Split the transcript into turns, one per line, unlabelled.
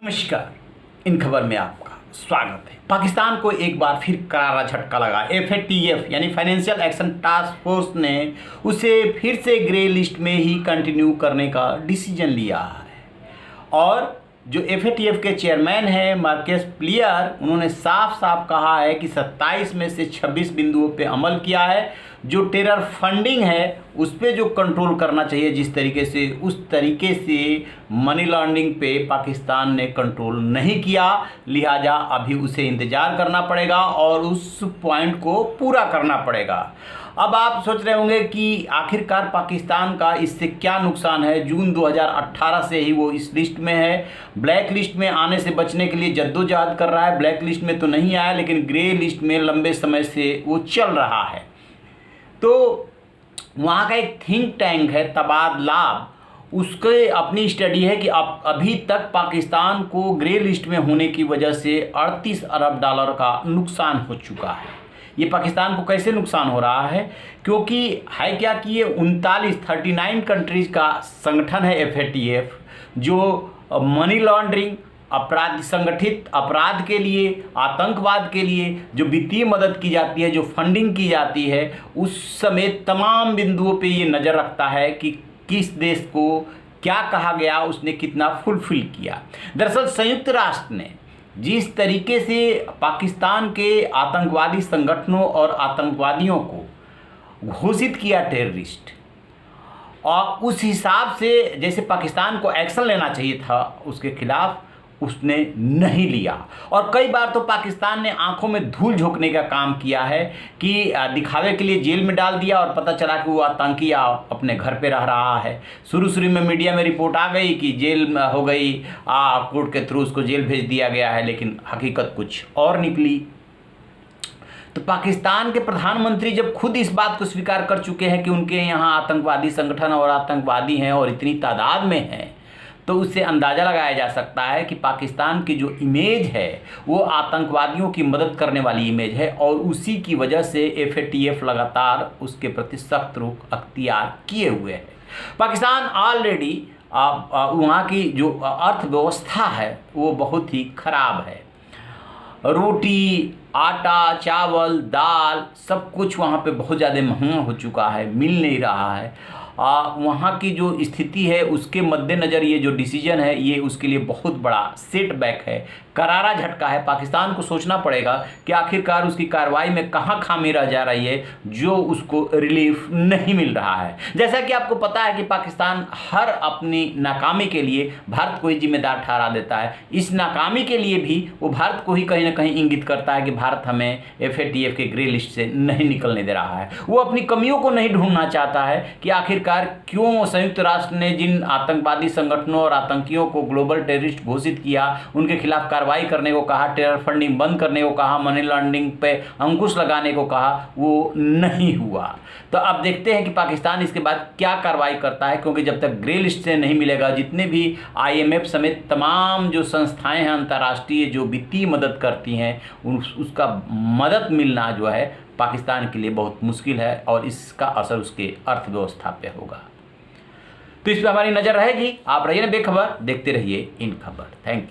नमस्कार। इन खबर में आपका स्वागत है। पाकिस्तान को एक बार फिर करारा झटका लगा। FATF यानी फाइनेंशियल एक्शन टास्क फोर्स ने उसे फिर से ग्रे लिस्ट में ही कंटिन्यू करने का डिसीजन लिया है। और जो FATF के चेयरमैन हैं मार्कस प्लियर, उन्होंने साफ साफ कहा है कि 27 में से 26 बिंदुओं पे अमल किया है। जो टेरर फंडिंग है उस पर जो कंट्रोल करना चाहिए जिस तरीके से, उस तरीके से मनी लॉन्ड्रिंग पे पाकिस्तान ने कंट्रोल नहीं किया। लिहाजा अभी उसे इंतज़ार करना पड़ेगा और उस पॉइंट को पूरा करना पड़ेगा। अब आप सोच रहे होंगे कि आखिरकार पाकिस्तान का इससे क्या नुकसान है। जून 2018 से ही वो इस लिस्ट में है। ब्लैक लिस्ट में आने से बचने के लिए जद्दोजहद कर रहा है। ब्लैक लिस्ट में तो नहीं आया, लेकिन ग्रे लिस्ट में लंबे समय से वो चल रहा है। तो वहाँ का एक थिंक टैंक है तबादलाब, उसके अपनी स्टडी है कि अब अभी तक पाकिस्तान को ग्रे लिस्ट में होने की वजह से 38 अरब डॉलर का नुकसान हो चुका है। ये पाकिस्तान को कैसे नुकसान हो रहा है? क्योंकि है क्या कि ये 39 कंट्रीज़ का संगठन है FATF, जो मनी लॉन्ड्रिंग, अपराध, संगठित अपराध के लिए, आतंकवाद के लिए जो वित्तीय मदद की जाती है, जो फंडिंग की जाती है, उस समेत तमाम बिंदुओं पे ये नज़र रखता है कि किस देश को क्या कहा गया, उसने कितना फुलफिल किया। दरअसल संयुक्त राष्ट्र ने जिस तरीके से पाकिस्तान के आतंकवादी संगठनों और आतंकवादियों को घोषित किया टेररिस्ट, और उस हिसाब से जैसे पाकिस्तान को एक्शन लेना चाहिए था उसके खिलाफ, उसने नहीं लिया। और कई बार तो पाकिस्तान ने आंखों में धूल झोंकने का काम किया है कि दिखावे के लिए जेल में डाल दिया और पता चला कि वो आतंकी अपने घर पे रह रहा है। शुरू में मीडिया में रिपोर्ट आ गई कि जेल में हो गई, कोर्ट के थ्रू उसको जेल भेज दिया गया है, लेकिन हकीकत कुछ और निकली। तो पाकिस्तान के प्रधानमंत्री जब खुद इस बात को स्वीकार कर चुके हैं कि उनके यहाँ आतंकवादी संगठन और आतंकवादी हैं और इतनी तादाद में हैं, तो उससे अंदाज़ा लगाया जा सकता है कि पाकिस्तान की जो इमेज है वो आतंकवादियों की मदद करने वाली इमेज है, और उसी की वजह से FATF लगातार उसके प्रति सख्त रुख अख्तियार किए हुए है। पाकिस्तान ऑलरेडी वहाँ की जो अर्थव्यवस्था है वो बहुत ही ख़राब है। रोटी, आटा, चावल, दाल, सब कुछ वहाँ पे बहुत ज़्यादा महंगा हो चुका है, मिल नहीं रहा है। वहाँ की जो स्थिति है उसके मद्देनज़र ये जो डिसीजन है ये उसके लिए बहुत बड़ा सेटबैक है, करारा झटका है। पाकिस्तान को सोचना पड़ेगा कि आखिरकार उसकी कार्रवाई में कहाँ खामी रह जा रही है जो उसको रिलीफ नहीं मिल रहा है। जैसा कि आपको पता है कि पाकिस्तान हर अपनी नाकामी के लिए भारत को ही जिम्मेदार ठहरा देता है। इस नाकामी के लिए भी वो भारत को ही कहीं ना कहीं इंगित करता है कि भारत हमें FATF के ग्रे लिस्ट से नहीं निकलने दे रहा है। वो अपनी कमियों को नहीं ढूंढना चाहता है कि आखिरकार क्यों संयुक्त राष्ट्र ने जिन आतंकवादी संगठनों और आतंकियों को ग्लोबल टेररिस्ट घोषित किया, उनके खिलाफ कार्रवाई करने को कहा, टेरर फंडिंग बंद करने को कहा, मनी लॉन्ड्रिंग पे अंकुश लगाने को कहा, वो नहीं हुआ। तो अब देखते हैं कि पाकिस्तान इसके बाद क्या कार्रवाई करता है, क्योंकि जब तक ग्रे लिस्ट से नहीं मिलेगा, जितने भी IMF समेत तमाम जो संस्थाएं हैं अंतर्राष्ट्रीय जो वित्तीय मदद करती हैं, उसका मदद मिलना जो है पाकिस्तान के लिए बहुत मुश्किल है, और इसका असर उसके अर्थव्यवस्था पे होगा। तो इस पर हमारी नज़र रहेगी। आप रहिए ना बेखबर, देखते रहिए इन खबर। Thank you.